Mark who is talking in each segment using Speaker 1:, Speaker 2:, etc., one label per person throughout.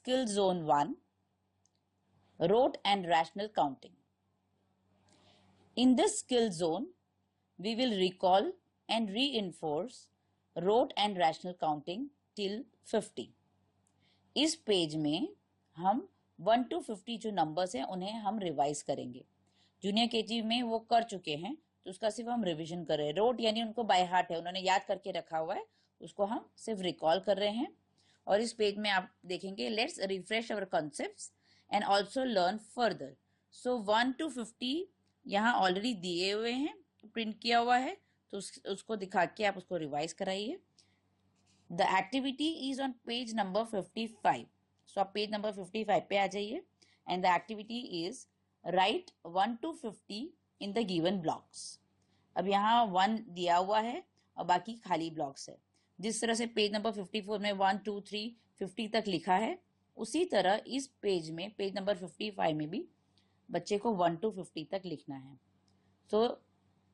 Speaker 1: skill zone 1, rote and rational counting. In this skill zone, we will recall and reinforce rote and rational counting till 50. इस page में हम 1 to 50 जो numbers हैं उन्हें हम revise करेंगे. जूनियर केजी में वो कर चुके हैं तो उसका सिर्फ हम रिवीजन कर रहे हैं. रोट यानी उनको बाय हार्ट है, उन्होंने याद करके रखा हुआ है, उसको हम सिर्फ रिकॉल कर रहे हैं. और इस पेज में आप देखेंगे let's refresh our concepts and also learn further. So 1 to 50 यहाँ ऑलरेडी दिए हुए हैं, प्रिंट किया हुआ है, तो उसको दिखा के आप उसको रिवाइज कराइए. The activity is on page number 55. सो आप पेज नंबर 55 पे आ जाइए and the activity is right 1 to 50 in the given blocks. अब यहाँ 1 दिया हुआ है और बाकी खाली ब्लॉक्स है. जिस तरह से पेज नंबर 54 में 1 2 3 50 तक लिखा है, उसी तरह इस पेज में पेज नंबर 55 में भी बच्चे को 1 to 50 तक लिखना है. तो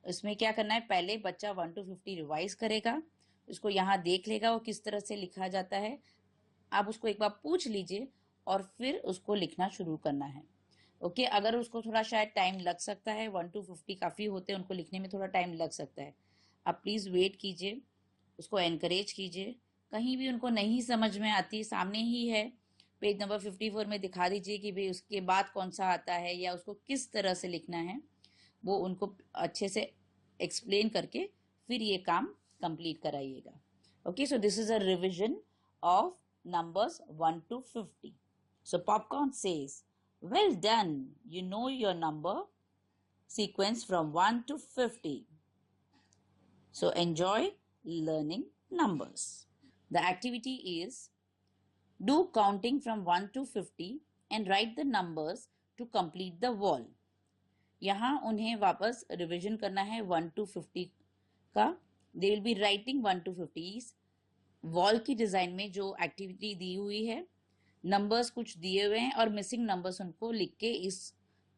Speaker 1: इसमें क्या करना है, पहले बच्चा 1 to 50 रिवाइज करेगा, उसको यहाँ देख लेगा वो किस तरह से लिखा जाता है. आप उसको एक बार पूछ लीजिए और फिर उसको लिखना शुरू करना है. ओके, अगर उसको थोड़ा शायद टाइम लग सकता है, 1 to 50 काफी होते हैं, उनको लिखने में थोड़ा टाइम लग सकता है, आप प्लीज वेट कीजिए, उसको एनकरेज कीजिए. कहीं भी उनको नहीं समझ में आती, सामने ही है पेज नंबर 54 में दिखा दीजिए कि भाई उसके बाद कौन सा आता है या उसको किस तरह से लिखना है, वो उनको अच्छे से एक्सप्लेन करके फिर ये काम कंप्लीट कराइएगा. Okay, so this is a revision of numbers 1 to 50. So popcorn says, well done, you know your number sequence from 1 to 50. So enjoy learning numbers. The activity is do counting from 1 to 50 and write the numbers to complete the wall. यहाँ उन्हें वापस revision करना है 1 to 50 का. They will be writing 1 to 50. Wall की design में जो activity दी हुई है, नंबर्स कुछ दिए हुए हैं और मिसिंग नंबर्स उनको लिख के इस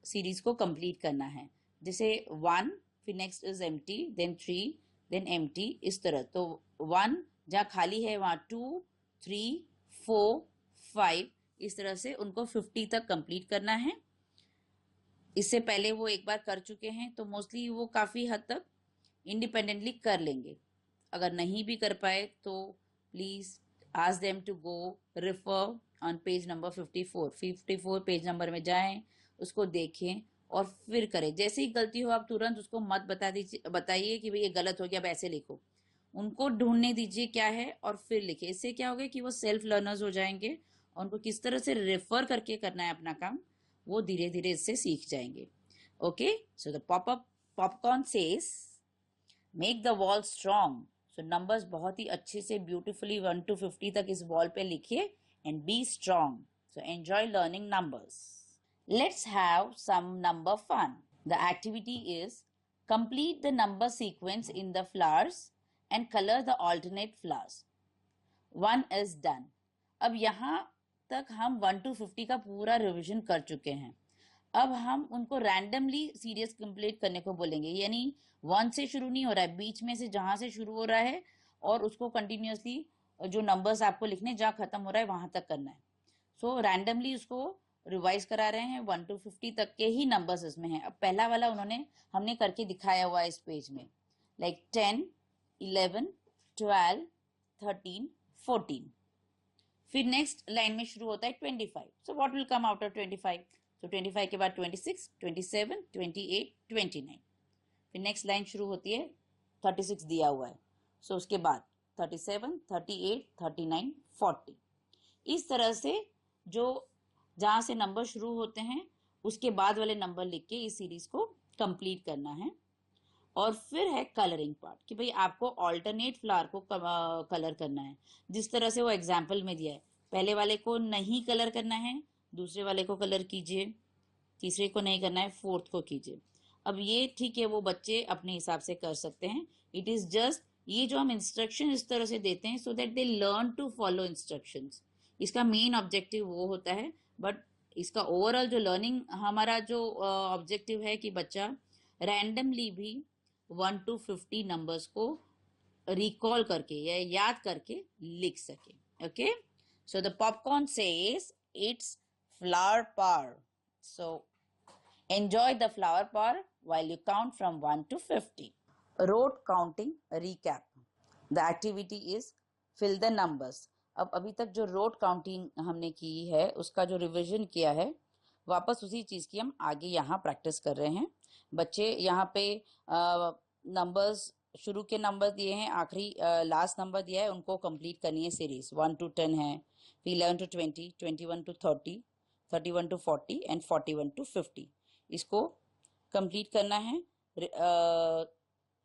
Speaker 1: सीरीज को कंप्लीट करना है. जैसे 1, फिर next is empty, then 3, then empty, इस तरह. तो 1 जहाँ खाली है वहां 2, 3, 4, 5, इस तरह से उनको 50 तक कंप्लीट करना है. इससे पहले वो एक बार कर चुके हैं तो मोस्टली वो काफी हद तक इंडिपेंडेंटली कर लेंगे. अगर नहीं भी कर पाए तो please ask them to go refer on page number 54 page number में जाएं, उसको देखें और फिर करें. जैसे ही गलती हो आप तुरंत उसको मत बताइए कि भाई ये गलत हो गया, अब ऐसे लिखो. उनको ढूंढने दीजिए क्या है और फिर लिखे. इससे क्या होगा कि वो सेल्फ लर्नर्स हो जाएंगे और उनको किस तरह से रेफर करके करना है अपना काम, वो धीरे धीरे इससे सीख जाएंगे. Okay, so the popcorn says make the wall strong. So numbers बहुत ही अच्छे से ब्यूटिफुली 1 to 50 तक इस वॉल पे लिखिए and be strong. So enjoy learning numbers. Let's have some number fun. The activity is complete the number sequence in the flowers and color the alternate flowers. 1 is done. अब यहाँ तक हम 1 to 50 का पूरा revision कर चुके हैं. अब हम उनको रैंडमली सीरीज कंप्लीट करने को बोलेंगे, यानी 1 से शुरू नहीं हो रहा है, बीच में से जहां से शुरू हो रहा है और उसको कंटिन्यूअसली जो नंबर्स आपको लिखने जहां खत्म हो रहा है वहां तक करना है. सो रैंडमली उसको रिवाइज करा रहे हैं. 1 to 50 तक के ही नंबर्स इसमें हैं. अब पहला वाला हमने करके दिखाया हुआ है इस पेज में, लाइक 10, 11, 12, 13, 14. फिर नेक्स्ट लाइन में शुरू होता है 25. So what will come out of 25? सो 25 के बाद 26, 27, 28, 29. फिर नेक्स्ट लाइन शुरू होती है 36 दिया हुआ है. सो उसके बाद 37, 38, 39, 40. इस तरह से जो जहां से नंबर शुरू होते हैं उसके बाद वाले नंबर लिख के इस सीरीज को कंप्लीट करना है. और फिर है कलरिंग पार्ट कि भाई आपको ऑल्टरनेट फ्लावर को कलर करना है जिस तरह से वो एग्जाम्पल में दिया है. पहले वाले को नहीं कलर करना है, दूसरे वाले को कलर कीजिए, तीसरे को नहीं करना है, फोर्थ को कीजिए. अब ये ठीक है, वो बच्चे अपने हिसाब से कर सकते हैं. इट इज जस्ट ये जो हम इंस्ट्रक्शन इस तरह से देते हैं so that they learn to follow instructions. इसका मेन ऑब्जेक्टिव वो होता है, बट इसका ओवरऑल जो लर्निंग हमारा जो ऑब्जेक्टिव है कि बच्चा रैंडमली भी 1 to 50 नंबर्स को रिकॉल करके या याद करके लिख सके. Okay, so the popcorn says its flower power. So enjoy the flower power while you count from 1 to 50. Rote counting recap. The activity is fill the numbers. अब अभी तक जो रोट काउंटिंग हमने की है उसका जो रिवीजन किया है वापस उसी चीज की हम आगे यहाँ प्रैक्टिस कर रहे हैं. बच्चे यहाँ पे नंबर्स शुरू के नंबर दिए हैं, आखिरी लास्ट नंबर दिया है, उनको कंप्लीट करनी है सीरीज. 1 to 10 है, फिर 11 to 20, 21 to 30, 31 to 40 and 41 to 50. इसको कंप्लीट करना है.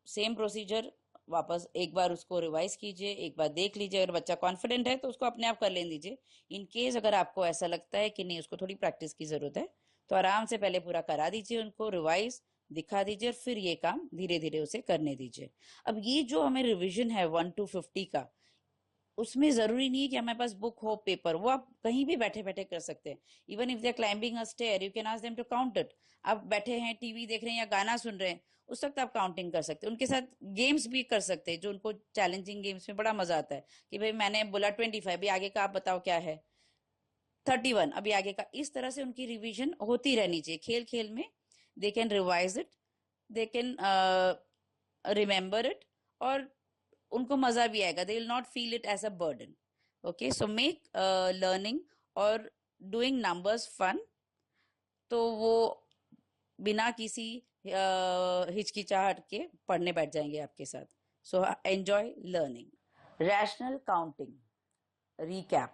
Speaker 1: सेम प्रोसीजर वापस एक बार उसको रिवाइज कीजिए, एक बार देख लीजिए. अगर बच्चा कॉन्फिडेंट है तो उसको अपने आप कर लेने दीजिए. इन केस अगर आपको ऐसा लगता है कि नहीं उसको थोड़ी प्रैक्टिस की जरूरत है तो आराम से पहले पूरा करा दीजिए, उनको रिवाइज दिखा दीजिए और फिर ये काम धीरे धीरे उसे करने दीजिए. अब ये जो हमें रिविजन है 1 to 50 का, उसमें जरूरी नहीं है कि हमारे पास बुक हो, पेपर, वो आप कहीं भी बैठे बैठे कर सकते हैं. Even if they are climbing a stair you can ask them to count it. आप बैठे हैं, टीवी देख रहे हैं या गाना सुन रहे हैं, उस वक्त आप काउंटिंग कर सकते हैं. उनके साथ गेम्स भी कर सकते हैं जो उनको चैलेंजिंग गेम्स में बड़ा मजा आता है कि भाई मैंने बोला 25, अभी आगे का आप बताओ क्या है, 31, अभी आगे का. इस तरह से उनकी रिविजन होती रहनी चाहिए. खेल खेल में they can revise it, they can remember it और उनको मजा भी आएगा. They will not feel it as a burden. Okay, so make learning और डूइंग नंबर्स फन. तो वो बिना किसी हिचकिचाहट के पढ़ने बैठ जाएंगे आपके साथ. सो enjoy learning. Rational counting recap.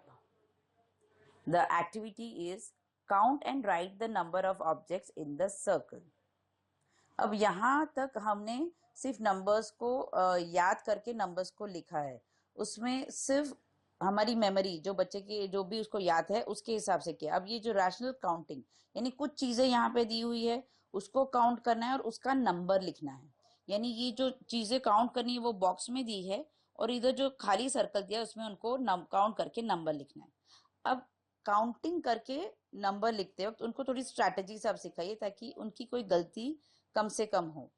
Speaker 1: The activity is count and write the number of objects in the circle. अब यहाँ तक हमने सिर्फ नंबर्स को याद करके नंबर्स को लिखा है. उसमें सिर्फ हमारी मेमोरी जो बच्चे की जो भी उसको याद है उसके हिसाब से किया. अब ये जो रैशनल काउंटिंग यानी कुछ चीजें यहाँ पे दी हुई है उसको काउंट करना है और उसका नंबर लिखना है. यानी ये जो चीजें काउंट करनी है वो बॉक्स में दी है और इधर जो खाली सर्कल दिया है उसमें उनको काउंट करके नंबर लिखना है. अब काउंटिंग करके नंबर लिखते वक्त उनको थोड़ी स्ट्रैटेजी से आप सिखाइए ताकि उनकी कोई गलती कम से कम हो.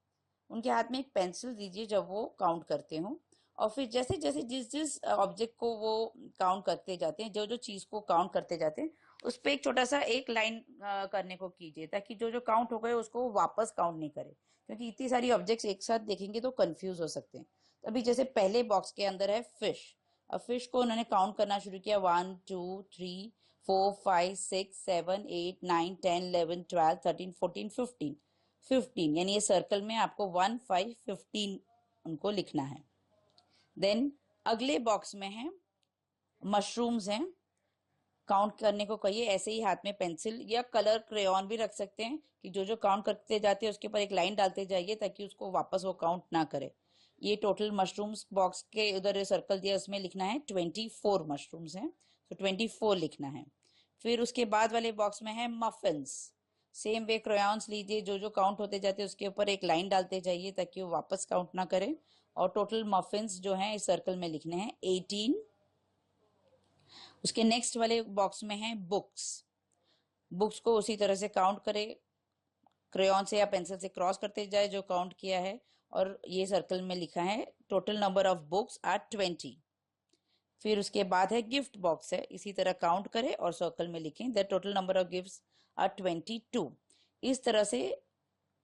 Speaker 1: उनके हाथ में एक पेंसिल दीजिए जब वो काउंट करते हो और फिर जैसे जैसे जिस जिस ऑब्जेक्ट को वो काउंट करते जाते हैं, जो जो चीज को काउंट करते जाते हैं उस पर एक छोटा सा एक लाइन करने को कीजिए ताकि जो जो काउंट हो गए उसको वापस काउंट नहीं करे, क्योंकि इतनी सारी ऑब्जेक्ट्स एक साथ देखेंगे तो कंफ्यूज हो सकते हैं. अभी जैसे पहले बॉक्स के अंदर है फिश. अब फिश को उन्होंने काउंट करना शुरू किया 1 2 3 4 5 6 7 8 9 10 11 12 13 14 15 15. यानी ये सर्कल में आपको 1 5 15 उनको लिखना है. देन अगले बॉक्स में है मशरूम्स हैं. काउंट करने को कहिए, ऐसे ही हाथ में पेंसिल या कलर क्रेयॉन भी रख सकते हैं कि जो जो काउंट करते जाते हैं उसके ऊपर एक लाइन डालते जाइए ताकि उसको वापस वो काउंट ना करे. ये टोटल मशरूम्स बॉक्स के उधर सर्कल दिया उसमें लिखना है 24 मशरूम्स हैं, तो 24 लिखना है. फिर उसके बाद वाले बॉक्स में है मफिन्स. सेम वे क्रेयॉन्स लीजिए, जो जो काउंट होते जाते हैं उसके ऊपर एक लाइन डालते जाइए ताकि वो वापस काउंट ना करे. और टोटल मफिन्स जो हैं इस सर्कल में लिखने हैं 18. उसके नेक्स्ट वाले बॉक्स में है बुक्स. बुक्स को उसी तरह से काउंट करे, क्रेयॉन से या पेंसिल से क्रॉस करते जाए जो काउंट किया है और ये सर्कल में लिखा है total number of books are 20. फिर उसके बाद है गिफ्ट बॉक्स है, इसी तरह काउंट करें और सर्कल में लिखें the total number of gifts are 22. इस तरह से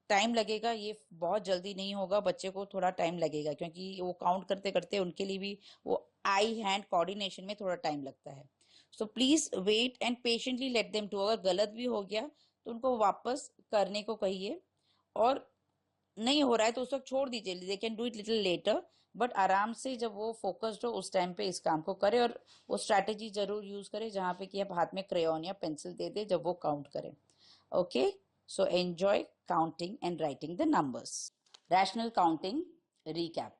Speaker 1: टाइम लगेगा, ये बहुत जल्दी नहीं होगा, बच्चे को थोड़ा टाइम लगेगा क्योंकि वो काउंट करते करते उनके लिए भी वो आई हैंड कोऑर्डिनेशन में थोड़ा टाइम लगता है. So please wait and patiently let them to. अगर गलत भी हो गया तो उनको वापस करने को कहिए और नहीं हो रहा है तो उस वक्त छोड़ दीजिए. They can do it little letter, but आराम से जब वो फोकस्ड हो उस टाइम पे इस काम को करे और वो स्ट्रैटेजी जरूर यूज करे जहां पे कि आप हाथ में क्रेयॉन या पेंसिल दे दे जब वो काउंट करें. Okay, so enjoy counting and writing the numbers. Rational counting recap.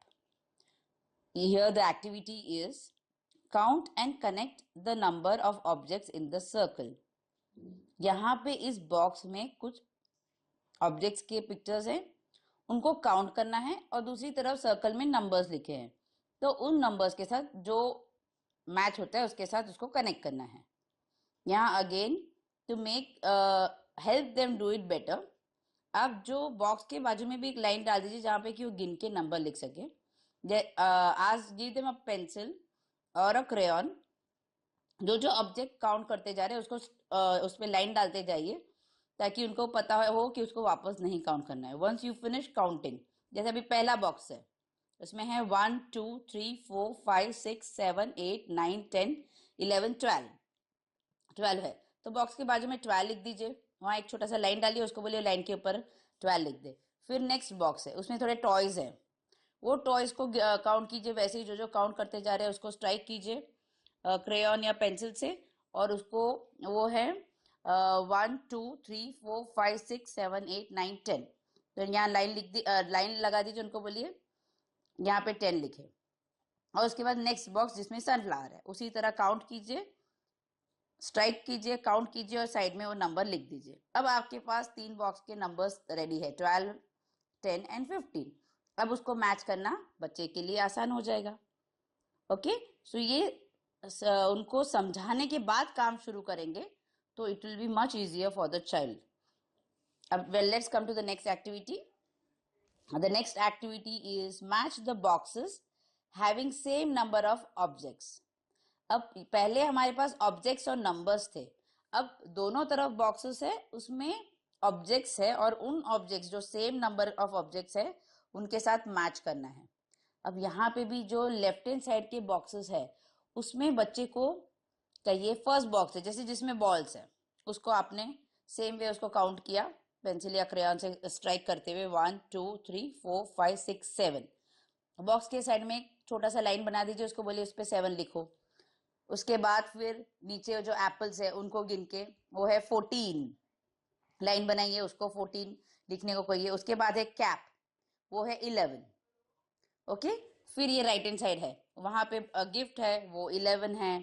Speaker 1: Here the activity is count and connect the number of objects in the circle. यहाँ पे इस बॉक्स में कुछ ऑब्जेक्ट्स के पिक्चर्स हैं, उनको काउंट करना है और दूसरी तरफ सर्कल में नंबर्स लिखे हैं तो उन नंबर्स के साथ जो मैच होता है उसके साथ उसको कनेक्ट करना है. यहाँ again to make help them do it better, अब जो बॉक्स के बाजू में भी एक लाइन डाल दीजिए जहां पे कि वो गिन के नंबर लिख सके. आज गिव देम अ पेंसिल और अ क्रेयॉन जो जो ऑब्जेक्ट काउंट करते जा रहे हैं उसको उस पर लाइन डालते जाइए ताकि उनको पता हो कि उसको वापस नहीं काउंट करना है। वंस यू फिनिश काउंटिंग, जैसे अभी पहला बॉक्स है, उसमें है 1 2 3 4 5 6 7 8 9 10 11 12, 12 है तो बॉक्स के बाजू में 12 लिख दीजिए, वहां एक छोटा सा लाइन डालिए, उसको बोलिए लाइन के ऊपर 12 लिख दे। फिर नेक्स्ट बॉक्स है, उसमें थोड़े टॉयज हैं, वो टॉयज को काउंट कीजिए, वैसे ही जो जो काउंट करते जा रहे हैं उसको स्ट्राइक कीजिए क्रेयॉन या पेंसिल से, और उसको वो है 1 2 3 4 5 6 7 8 9 10, तो यहाँ लाइन लिख दी, लाइन लगा दीजिए, उनको बोलिए यहाँ पे 10 लिखे। और उसके बाद नेक्स्ट बॉक्स जिसमें सनफ्लावर है, उसी तरह काउंट कीजिए, स्ट्राइक कीजिए, काउंट कीजिए और साइड में वो नंबर लिख दीजिए। अब आपके पास 3 बॉक्स के नंबर्स रेडी है, 12 10 एंड 15। अब उसको मैच करना बच्चे के लिए आसान हो जाएगा। ओके, सो ये उनको समझाने के बाद काम शुरू करेंगे तो it will be much easier for the child. अब well, let's come to the next activity. The next activity is match the boxes having same number of objects. अब पहले हमारे पास ऑब्जेक्ट्स और नंबर्स थे, अब दोनों तरफ बॉक्सेस है, उसमें ऑब्जेक्ट्स है और उन ऑब्जेक्ट्स जो सेम नंबर ऑफ ऑब्जेक्ट्स है उनके साथ मैच करना है। अब यहाँ पे भी जो लेफ्ट हैंड साइड के बॉक्सेस है उसमें बच्चे को कहिए फर्स्ट बॉक्स है जैसे जिसमें बॉल्स है, उसको आपने सेम वे उसको काउंट किया पेंसिल या क्रेयॉन से स्ट्राइक करते हुए 1 2 3 4 5 6 7। बॉक्स के साइड में एक छोटा सा लाइन बना दीजिए, उसको बोलिए उस पर 7 लिखो। उसके बाद फिर नीचे जो एप्पल्स है उनको गिन के वो है 14, लाइन बनाइए, उसको 14 लिखने को कहिए। उसके बाद है कैप, वो है 11। ओके, फिर ये राइट हैंड साइड है, वहां पे गिफ्ट है वो 11 है,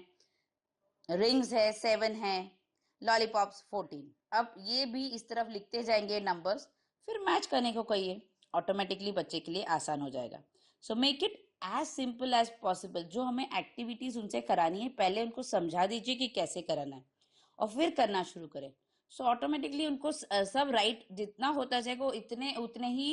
Speaker 1: रिंग्स है 7 है, लॉलीपॉप्स 14। अब ये भी इस तरफ लिखते जाएंगे नंबर्स, फिर मैच करने को कहिए, ऑटोमेटिकली बच्चे के लिए आसान हो जाएगा। So make it as simple as possible. जो हमें एक्टिविटीज उनसे करानी है पहले उनको समझा दीजिए कि कैसे कराना है और फिर करना शुरू करें। सो ऑटोमेटिकली उनको सब राइट जितना होता जाएगा वो इतने उतने ही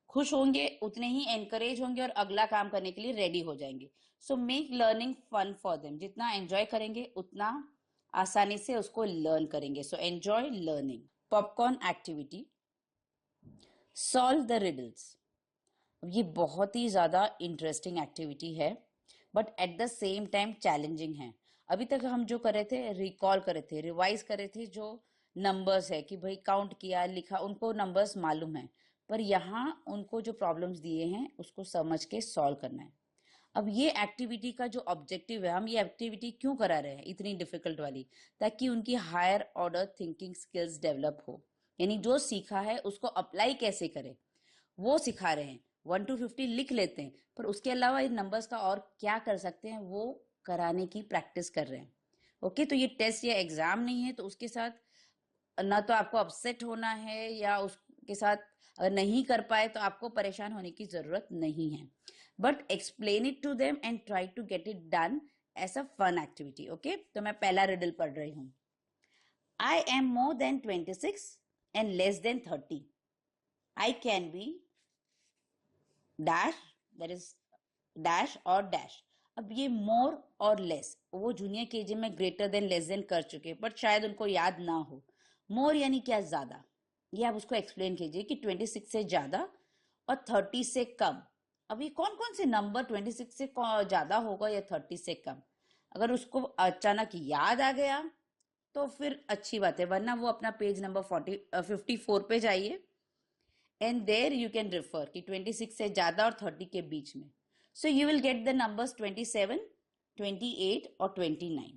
Speaker 1: खुश होंगे, उतने ही एनकरेज होंगे और अगला काम करने के लिए रेडी हो जाएंगे। So make learning fun for them, जितना एंजॉय करेंगे उतना आसानी से उसको लर्न करेंगे। So enjoy learning. Popcorn activity, solve the riddles. ये बहुत ही ज्यादा इंटरेस्टिंग एक्टिविटी है but at the same time challenging है। अभी तक हम जो कर रहे थे, रिकॉल कर रहे थे, रिवाइज कर रहे थे, जो नंबर्स है कि भाई काउंट किया लिखा, उनको नंबर्स मालूम है, पर यहाँ उनको जो प्रॉब्लम्स दिए हैं उसको समझ के सॉल्व करना है। अब ये एक्टिविटी का जो ऑब्जेक्टिव है, हम ये एक्टिविटी क्यों करा रहे हैं इतनी डिफिकल्ट वाली, ताकि उनकी higher order thinking skills develop हो, यानी जो सीखा है उसको अप्लाई कैसे करें वो सिखा रहे हैं। 1 to 50 लिख लेते हैं पर उसके अलावा इन नंबर्स का और क्या कर सकते हैं वो कराने की प्रैक्टिस कर रहे हैं। ओके, तो ये टेस्ट या एग्जाम नहीं है, तो उसके साथ ना तो आपको अपसेट होना है या उसके साथ अगर नहीं कर पाए तो आपको परेशान होने की जरूरत नहीं है, but explain it to them and try to get it done as a fun activity. Okay, तो मैं पहला रिडल पढ़ रही हूँ। I am more than 26 and less than 30। I can be dash, that is dash और dash. अब ये more और लेस वो जूनियर केजी में ग्रेटर देन लेस देन कर चुके बट शायद उनको याद ना हो। मोर यानी क्या, ज्यादा, ये आप उसको एक्सप्लेन कीजिए कि 26 से ज्यादा और 30 से कम। अब ये कौन कौन से नंबर 26 से ज्यादा होगा या 30 से कम, अगर उसको अचानक याद आ गया तो फिर अच्छी बात है, वरना वो अपना पेज नंबर 54 पे जाइए and there you can refer कि 26 से ज्यादा और 30 के बीच में। So you will get the numbers 27, 28 और 29।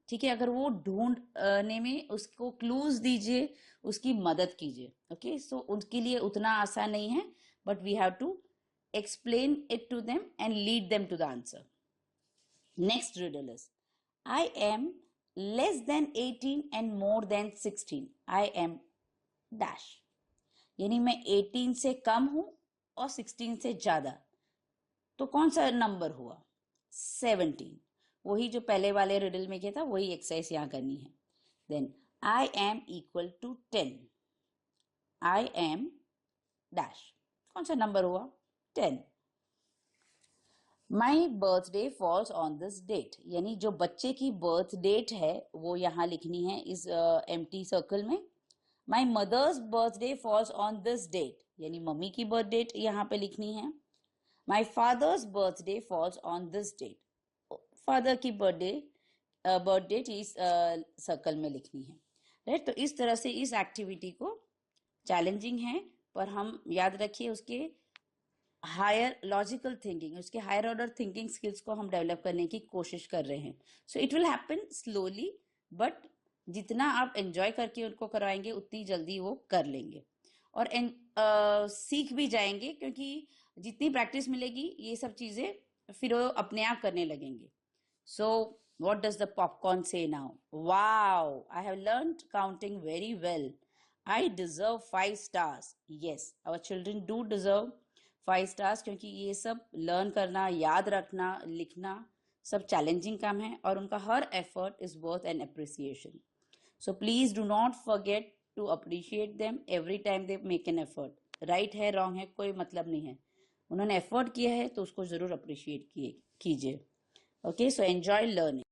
Speaker 1: ठीक है, अगर वो ढूंढने में उसको क्लूज दीजिए, उसकी मदद कीजिए। ओके, सो उनके लिए उतना आसान नहीं है but we have to explain it to them and lead them to the answer. Next riddle is, I am less than 18 and more than 16. I am dash, यानी मैं 18 से कम हूं और 16 से ज्यादा, तो कौन सा नंबर हुआ, 17। वही जो पहले वाले रिडल में किया था वही एक्सरसाइज यहां करनी है। Then I am equal to 10। I am dash, कौन सा नंबर हुआ, 10। My birthday falls on this date, यानी जो बच्चे की बर्थ डेट है वो यहाँ लिखनी है इस एम्प्टी सर्कल में। My mother's birthday falls on this date, यानी मम्मी की बर्थ डेट यहाँ पे लिखनी है। My father's birthday falls on this date, father की बर्थ डेट इस सर्कल में लिखनी है, राइट। तो इस तरह से इस एक्टिविटी को चैलेंजिंग है, पर हम याद रखिए उसके हायर लॉजिकल थिंकिंग, उसके हायर ऑर्डर थिंकिंग स्किल्स को हम डेवलप करने की कोशिश कर रहे हैं। So it will happen slowly, but जितना आप एंजॉय करके उनको करवाएंगे उतनी जल्दी वो कर लेंगे और सीख भी जाएंगे, क्योंकि जितनी प्रैक्टिस मिलेगी ये सब चीजें फिर वो अपने आप करने लगेंगे। So, what does the popcorn say now? Wow, I have learned counting very well. I deserve 5 stars. Yes, our children do deserve 5 stars, क्योंकि ये सब लर्न करना, याद रखना, लिखना सब चैलेंजिंग काम है और उनका हर effort is worth an appreciation. So please do not forget to appreciate them every time they make an effort. Right है रॉन्ग है कोई मतलब नहीं है, उन्होंने एफर्ट किया है तो उसको जरूर अप्रिशिएट कीजिए. Okay, so enjoy learning.